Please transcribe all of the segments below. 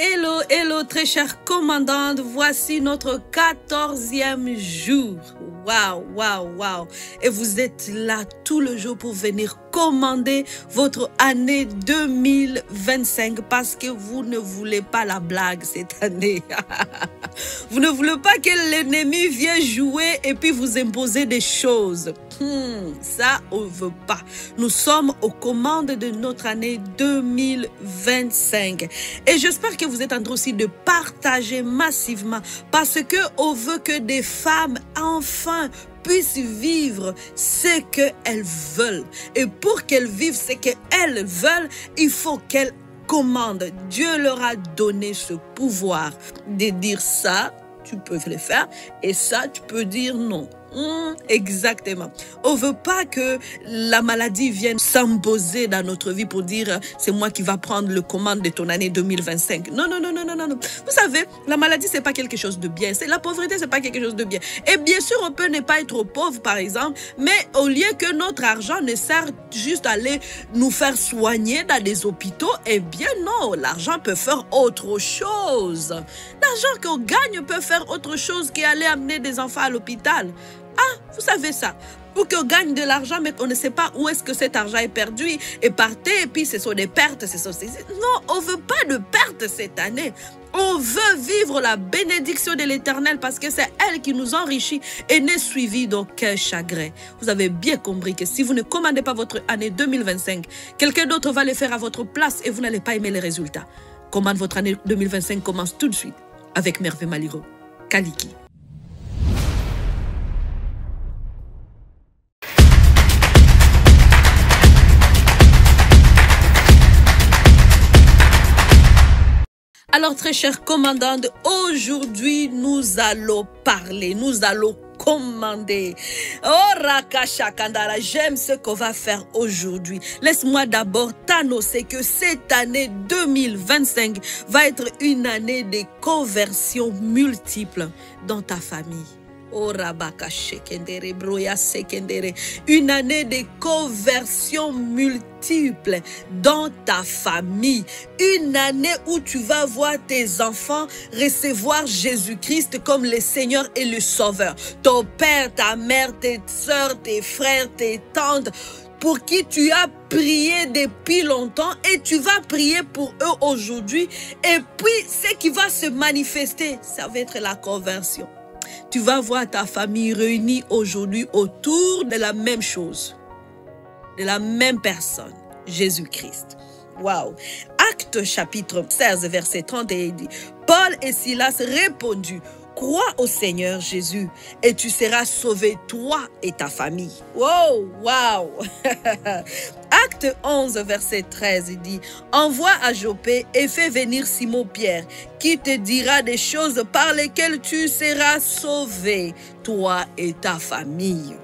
Hello, hello, très chère commandante. Voici notre 14e jour. Waouh, waouh, waouh. Et vous êtes là tout le jour pour venir commander votre année 2025 parce que vous ne voulez pas la blague cette année. Vous ne voulez pas que l'ennemi vienne jouer et puis vous imposer des choses. Ça, on ne veut pas. Nous sommes aux commandes de notre année 2025. Et j'espère que vous êtes en train aussi de partager massivement parce qu'on veut que des femmes enfin puissent vivre ce qu'elles veulent. Et pour qu'elles vivent ce qu'elles veulent, il faut qu'elles commandent. Dieu leur a donné ce pouvoir de dire ça, tu peux le faire, et ça, tu peux dire non. Exactement. On ne veut pas que la maladie vienne s'imposer dans notre vie pour dire c'est moi qui va prendre le commande de ton année 2025. Non, non, non, non, non, non. Vous savez, la maladie, c'est pas quelque chose de bien. La pauvreté, c'est pas quelque chose de bien. Et bien sûr, on peut ne pas être pauvre, par exemple, mais au lieu que notre argent ne sert juste à aller nous faire soigner dans des hôpitaux, eh bien non, l'argent peut faire autre chose. L'argent qu'on gagne peut faire autre chose qu'aller amener des enfants à l'hôpital. Ah, vous savez ça. Pour qu'on gagne de l'argent, mais on ne sait pas où est-ce que cet argent est perdu et parti, et puis ce sont des pertes. Non, on ne veut pas de pertes cette année. On veut vivre la bénédiction de l'Éternel parce que c'est elle qui nous enrichit et n'est suivie d'aucun chagrin. Vous avez bien compris que si vous ne commandez pas votre année 2025, quelqu'un d'autre va le faire à votre place et vous n'allez pas aimer les résultats. Commande votre année 2025 commence tout de suite avec Merveille Maliro, Kaliki. Alors, très chère commandante, aujourd'hui, nous allons parler, nous allons commander. Oh, Rakasha Kandara, j'aime ce qu'on va faire aujourd'hui. Laisse-moi d'abord t'annoncer que cette année 2025 va être une année de conversions multiples dans ta famille. Oh, Rabaka Shekendere, Broya Sekendere. Une année de conversion multiple dans ta famille. Une année où tu vas voir tes enfants recevoir Jésus-Christ comme le Seigneur et le Sauveur. Ton père, ta mère, tes soeurs, tes frères, tes tantes, pour qui tu as prié depuis longtemps et tu vas prier pour eux aujourd'hui. Et puis, ce qui va se manifester, ça va être la conversion. Tu vas voir ta famille réunie aujourd'hui autour de la même chose, de la même personne, Jésus-Christ. Waouh! Acte chapitre 16, verset 31 dit, Paul et Silas répondirent, crois au Seigneur Jésus et tu seras sauvé, toi et ta famille. Wow, wow. Acte 11, verset 13, il dit, envoie à Joppé et fais venir Simon-Pierre, qui te dira des choses par lesquelles tu seras sauvé, toi et ta famille.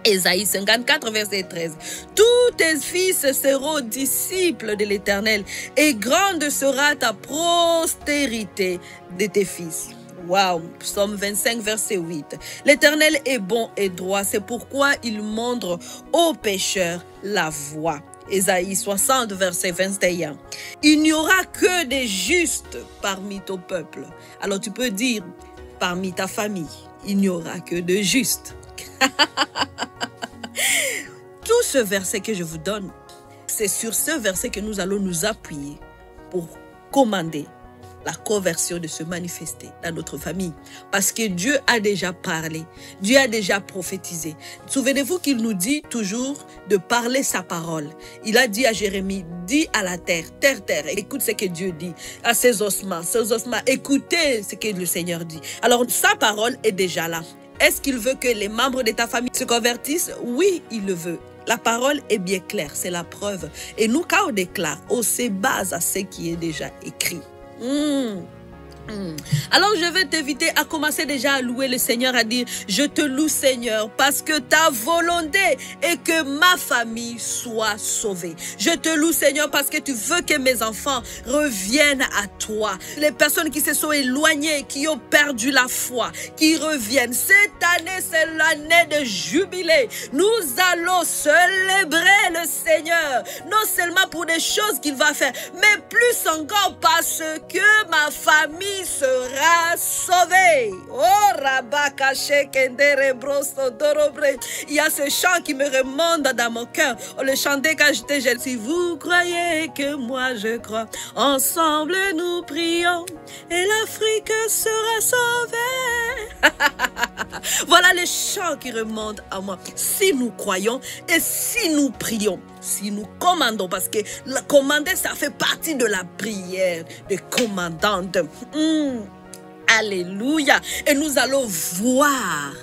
Ésaïe 54, verset 13. Tous tes fils seront disciples de l'Éternel et grande sera ta postérité de tes fils. Wow, Psaume 25, verset 8. L'Éternel est bon et droit, c'est pourquoi il montre aux pécheurs la voie. Ésaïe 60, verset 21. Il n'y aura que des justes parmi ton peuple. Alors tu peux dire, parmi ta famille, il n'y aura que de justes. Tout ce verset que je vous donne, c'est sur ce verset que nous allons nous appuyer pour commander la conversion de se manifester dans notre famille. Parce que Dieu a déjà parlé, Dieu a déjà prophétisé. Souvenez-vous qu'il nous dit toujours de parler sa parole. Il a dit à Jérémie, dis à la terre, terre, terre, écoute ce que Dieu dit. À ses ossements, écoutez ce que le Seigneur dit. Alors sa parole est déjà là. Est-ce qu'il veut que les membres de ta famille se convertissent? Oui, il le veut. La parole est bien claire, c'est la preuve. Et nous, quand on déclare, on se base à ce qui est déjà écrit. Alors je vais t'inviter à commencer déjà à louer le Seigneur, à dire je te loue Seigneur parce que ta volonté est que ma famille soit sauvée. Je te loue Seigneur parce que tu veux que mes enfants reviennent à toi. Les personnes qui se sont éloignées, qui ont perdu la foi, qui reviennent. Cette année c'est l'année de jubilé. Nous allons célébrer le Seigneur. Non seulement pour des choses qu'il va faire, mais plus encore parce que ma famille sera sauvée. Oh, Rabakache Kendere Broso Dorobre. Il y a ce chant qui me remonte dans mon cœur. On le chantait quand j'étais jeune. Si vous croyez que moi je crois, ensemble nous prions et l'Afrique sera sauvée. Voilà le chant qui remonte à moi. Si nous croyons et si nous prions, si nous commandons, parce que commander, ça fait partie de la prière de commandante. Alléluia. Et nous allons voir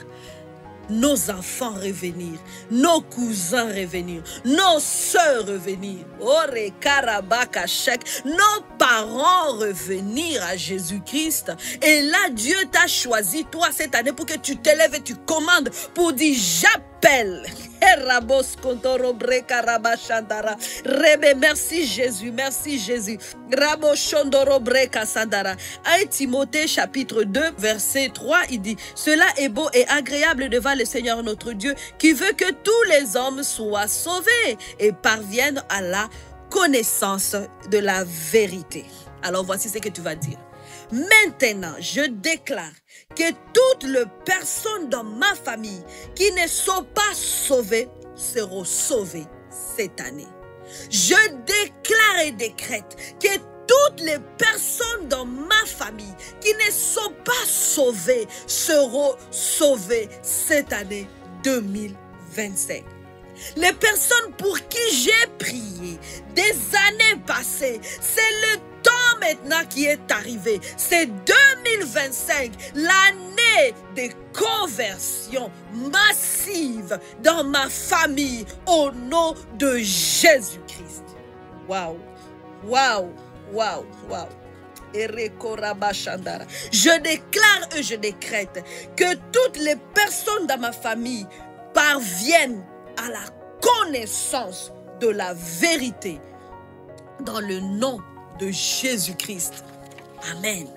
nos enfants revenir, nos cousins revenir, nos sœurs revenir, nos parents revenir à Jésus-Christ. Et là, Dieu t'a choisi, toi, cette année, pour que tu t'élèves et tu commandes, pour dire, j'appelle. Merci Jésus, merci Jésus. 1 Timothée chapitre 2 verset 3, il dit: cela est beau et agréable devant le Seigneur notre Dieu, qui veut que tous les hommes soient sauvés et parviennent à la connaissance de la vérité. Alors voici ce que tu vas dire. Maintenant, je déclare que toutes les personnes dans ma famille qui ne sont pas sauvées seront sauvées cette année. Je déclare et décrète que toutes les personnes dans ma famille qui ne sont pas sauvées seront sauvées cette année 2025. Les personnes pour qui j'ai prié des années passées, c'est le temps maintenant qui est arrivé. C'est 2025, l'année de conversion massive dans ma famille au nom de Jésus-Christ. Waouh, waouh, waouh, waouh. Je déclare et je décrète que toutes les personnes dans ma famille parviennent à la connaissance de la vérité dans le nom de Jésus-Christ. Amen.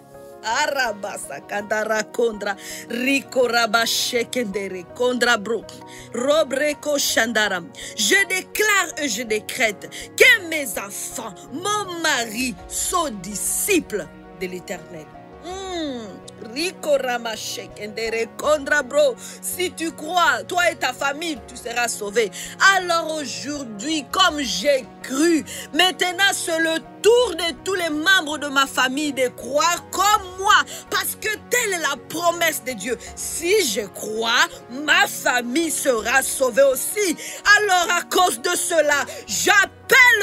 Arabasa kandara kondra riko rabashekendere kondra bro robreko shandara. Je déclare et je décrète que mes enfants, mon mari, sont disciples de l'Éternel. Si tu crois, toi et ta famille, tu seras sauvé. Alors aujourd'hui, comme j'ai cru, maintenant c'est le tour de tous les membres de ma famille de croire comme moi, parce que telle est la promesse de Dieu. Si je crois, ma famille sera sauvée aussi. Alors à cause de cela, j'appelle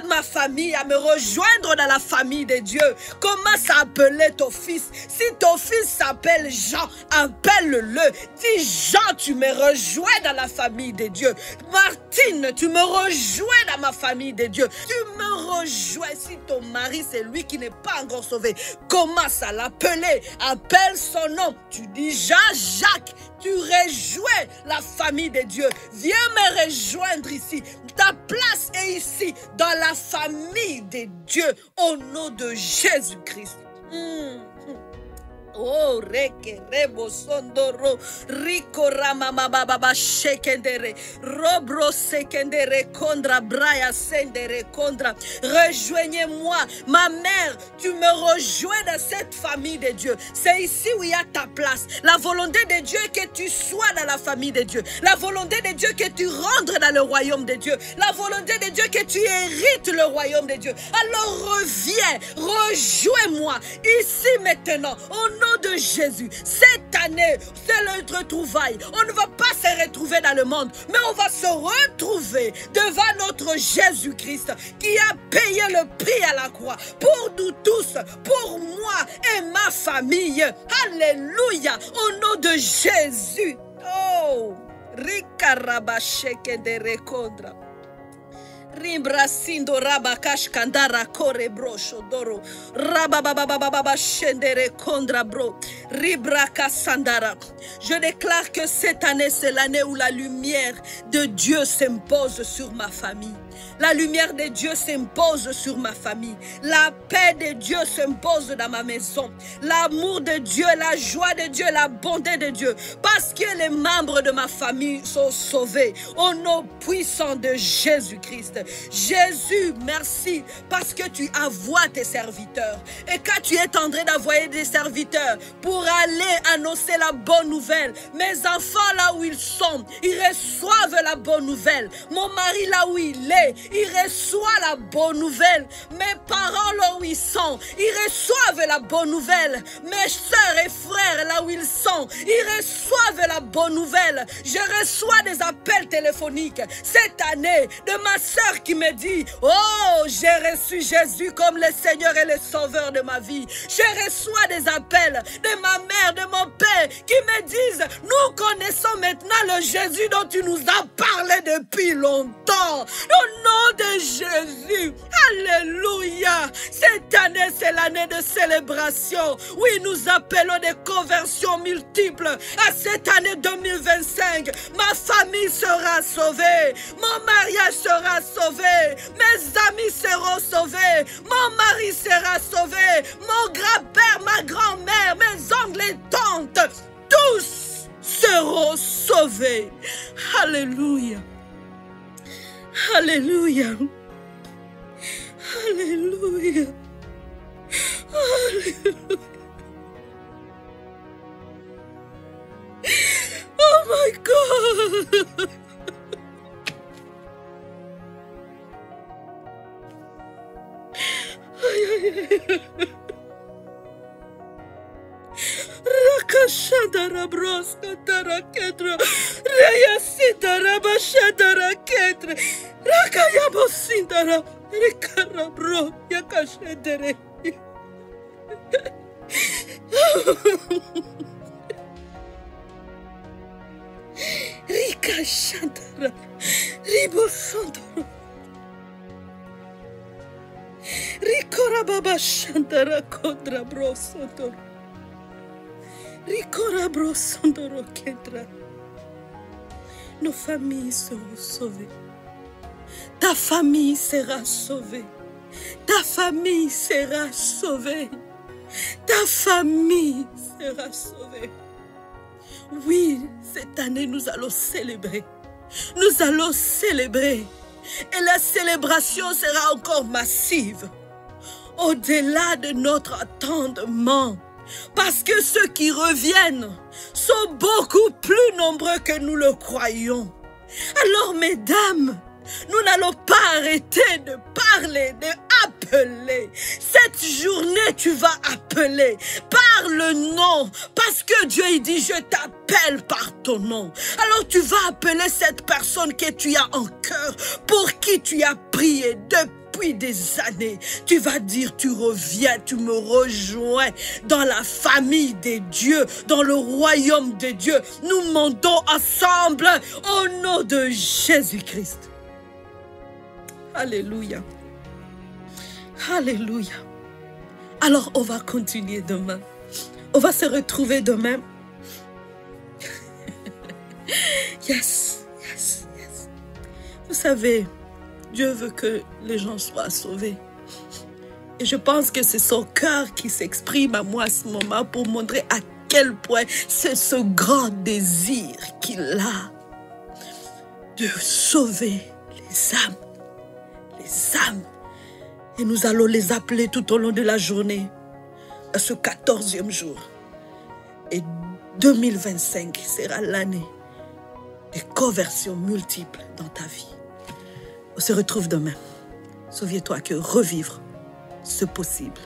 ma famille à me rejoindre dans la famille de Dieu. Comment s'appelait ton fils? Si ton fils s'appelle Jean, appelle-le. Dis Jean, tu me rejoins dans la famille de Dieu. Martine, tu me rejoins dans ma famille de Dieu. Tu me rejoins. Si ton mari, c'est lui qui n'est pas encore sauvé, commence à l'appeler. Appelle son nom. Tu dis Jean-Jacques. Tu rejoins la famille de Dieu. Viens me rejoindre ici. Ta place est ici, dans la famille de Dieu, au nom de Jésus-Christ. Oh, reke rebo sondoro riko ramama baba shekendere robro sekendere kondra braya sendere kondra. Rejoignez-moi, ma mère, tu me rejoins dans cette famille de Dieu. C'est ici où il y a ta place. La volonté de Dieu est que tu sois dans la famille de Dieu. La volonté de Dieu est que tu rentres dans le royaume de Dieu. La volonté de Dieu est que tu hérites le royaume de Dieu. Alors reviens, rejoins-moi ici maintenant, au nom de Jésus. Cette année, c'est notre retrouvaille. On ne va pas se retrouver dans le monde, mais on va se retrouver devant notre Jésus-Christ qui a payé le prix à la croix pour nous tous, pour moi et ma famille. Alléluia, au nom de Jésus. Oh, Rikarabashekendere kondra. Rimbra sindo rabakash kandara kore brosho doro rabababababa shendere kondra bro ribraka sandara. Je déclare que cette année c'est l'année où la lumière de Dieu s'impose sur ma famille. La lumière de Dieu s'impose sur ma famille. La paix de Dieu s'impose dans ma maison. L'amour de Dieu, la joie de Dieu, la bonté de Dieu. Parce que les membres de ma famille sont sauvés. Au nom puissant de Jésus-Christ. Jésus, merci parce que tu envoies tes serviteurs. Et quand tu es en train d'envoyer des serviteurs pour aller annoncer la bonne nouvelle, mes enfants là où ils sont, ils reçoivent la bonne nouvelle. Mon mari là où il est, il reçoit la bonne nouvelle. Mes parents là où ils sont, ils reçoivent la bonne nouvelle. Mes soeurs et frères là où ils sont, ils reçoivent la bonne nouvelle. Je reçois des appels téléphoniques cette année de ma soeur qui me dit: oh, j'ai reçu Jésus comme le Seigneur et le Sauveur de ma vie. Je reçois des appels de ma mère, de mon père qui me disent: nous connaissons maintenant le Jésus dont tu nous as parlé depuis longtemps. Au nom de Jésus, alléluia. Cette année, c'est l'année de célébration. Oui, nous appelons des conversions multiples. À cette année 2025, ma famille sera sauvée. Mon mariage sera sauvé. Mes amis seront sauvés. Mon mari sera sauvé. Mon grand-père, ma grand-mère, mes oncles et tantes, tous seront sauvés. Alléluia. Alléluia. Alléluia. Alléluia. Oh my God. Rakashadara broska tarakedra Rayasindara bashadara kedre Rakayabosindara Rikarabro yakashedere. Rikashandara Ribosondoro Rikora baba shandara kodra brosondoro Rikora brosondoro kedra. Nos familles seront sauvées. Ta famille sera sauvée. Ta famille sera sauvée. Ta famille sera sauvée. Oui, cette année nous allons célébrer. Nous allons célébrer. Et la célébration sera encore massive. Au-delà de notre attendement. Parce que ceux qui reviennent sont beaucoup plus nombreux que nous le croyons. Alors, mesdames, nous n'allons pas arrêter de parler, d'appeler. Cette journée, tu vas appeler par le nom. Parce que Dieu, il dit, je t'appelle par ton nom. Alors, tu vas appeler cette personne que tu as en cœur, pour qui tu as prié depuis des années. Tu vas dire, tu reviens, tu me rejoins dans la famille de Dieu, dans le royaume de Dieu. Nous montons ensemble au nom de Jésus-Christ. Alléluia. Alléluia. Alors, on va continuer demain. On va se retrouver demain. Yes, yes, yes. Vous savez, Dieu veut que les gens soient sauvés. Et je pense que c'est son cœur qui s'exprime à moi à ce moment pour montrer à quel point c'est ce grand désir qu'il a de sauver les âmes. Les âmes. Et nous allons les appeler tout au long de la journée, à ce 14e jour. Et 2025 sera l'année des conversions multiples dans ta vie. On se retrouve demain. Souviens-toi que revivre, c'est possible.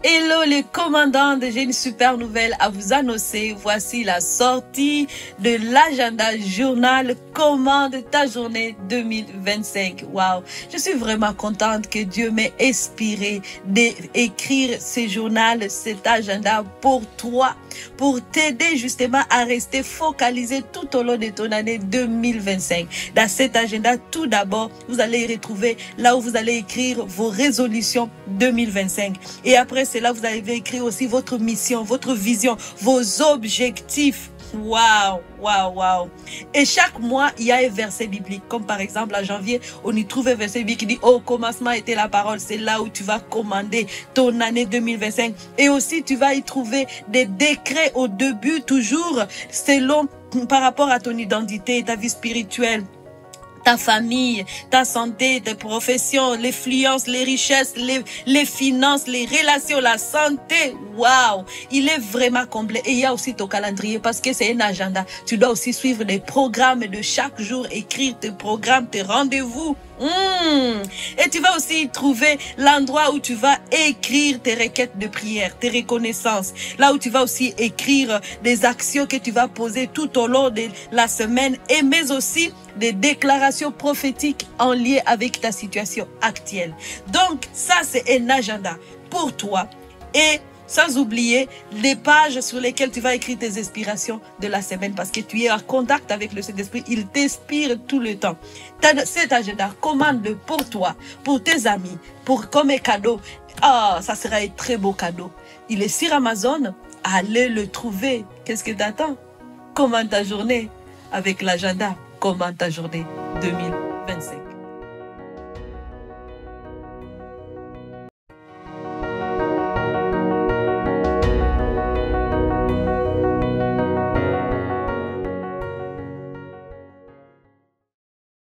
Hello les commandantes, j'ai une super nouvelle à vous annoncer. Voici la sortie de l'agenda journal Commande ta journée 2025. Waouh, je suis vraiment contente que Dieu m'ait inspiré d'écrire ce journal, cet agenda pour toi, pour t'aider justement à rester focalisé tout au long de ton année 2025. Dans cet agenda, tout d'abord, vous allez retrouver là où vous allez écrire vos résolutions 2025. Et après cela, vous allez écrire aussi votre mission, votre vision, vos objectifs. Waouh, waouh, waouh. Et chaque mois, il y a un verset biblique. Comme par exemple, en janvier, on y trouve un verset biblique qui dit, au commencement était la parole. C'est là où tu vas commander ton année 2025. Et aussi, tu vas y trouver des décrets au début, toujours selon, par rapport à ton identité, ta vie spirituelle, ta famille, ta santé, tes professions, l'influence, les richesses, les finances, les relations, la santé. Waouh! Il est vraiment complet. Et il y a aussi ton calendrier parce que c'est un agenda. Tu dois aussi suivre les programmes de chaque jour, écrire tes programmes, tes rendez-vous. Et tu vas aussi trouver l'endroit où tu vas écrire tes requêtes de prière, tes reconnaissances. Là où tu vas aussi écrire des actions que tu vas poser tout au long de la semaine, et mais aussi des déclarations prophétiques en lien avec ta situation actuelle. Donc ça, c'est un agenda pour toi. Et sans oublier les pages sur lesquelles tu vas écrire tes inspirations de la semaine parce que tu es en contact avec le Saint-Esprit. Il t'inspire tout le temps. Cet agenda, commande-le pour toi, pour tes amis, comme un cadeau. Ah, ça sera un très beau cadeau. Il est sur Amazon. Allez le trouver. Qu'est-ce que tu attends? Commande ta journée avec l'agenda. Commande ta journée 2025.